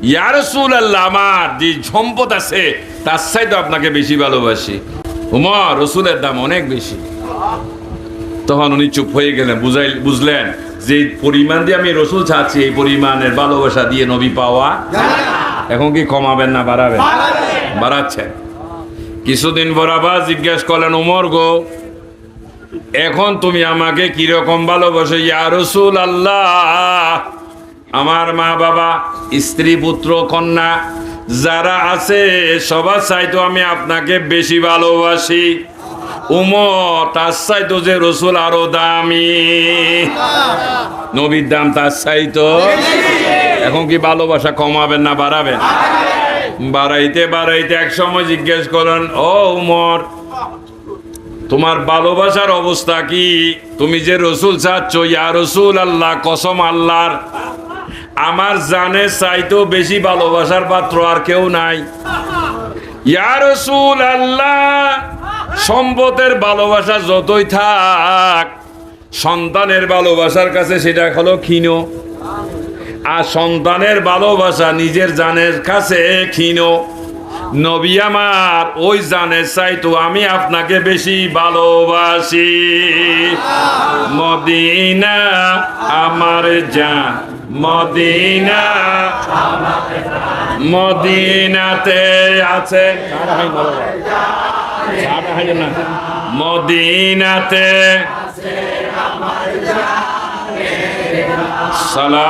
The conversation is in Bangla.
ইয়া রাসূলুল্লাহ, আমার যে সম্পদ আছে তার চাইতে আপনাকে বেশি ভালোবাসি। উমর, রসুলের দাম অনেক বেশি। তখন উনি চুপ হয়ে গেলেন, বুঝলেন যে পরিমাণ দিয়ে আমি রসুল চাচ্ছি এই পরিমাণের ভালোবাসা দিয়ে নবী পাওয়া। এখন কি কমাবেন না বাড়াবেন? বাড়াচ্ছেন। কিছুদিন পর আবার জিজ্ঞেস করলেন, উমর গো, এখন তুমি আমাকে কিরকম ভালোবাসো? ইয়া রাসূলুল্লাহ, আমার মা বাবা, স্ত্রী, পুত্র, কন্যা যারা আছে সবার চাইতো আমি আপনাকে বেশি ভালোবাসি। উমর, তার চাইতো যে রসুল আরো দামি, নবীর দাম তার চাইতো। এখন কি ভালোবাসা কমাবেন না বাড়াবেন? বাড়াইতে বাড়াইতে এক সময় জিজ্ঞেস করেন, ও উমর, তোমার ভালোবাসার অবস্থা কি? তুমি যে রসুল চাচ্ছ, ইয়া রাসূলুল্লাহ, কসম আল্লাহর, আমার জানে চাইতো বেশি ভালোবাসার পাত্র আর কেউ নাই। ইয়া রাসূলুল্লাহ, সম্পদের ভালোবাসা যতই থাক, সন্তানের ভালোবাসার কাছে সেটা হলো ক্ষীণ, আর সন্তানের ভালোবাসা নিজের জানের কাছে ক্ষীণ। নবী আমার ওই জানের চাইতো আমি আপনাকে বেশি ভালোবাসি। মদিনা আমার জান, মদিনা, মদিনাতে আছে, মদিনাতে সালাম।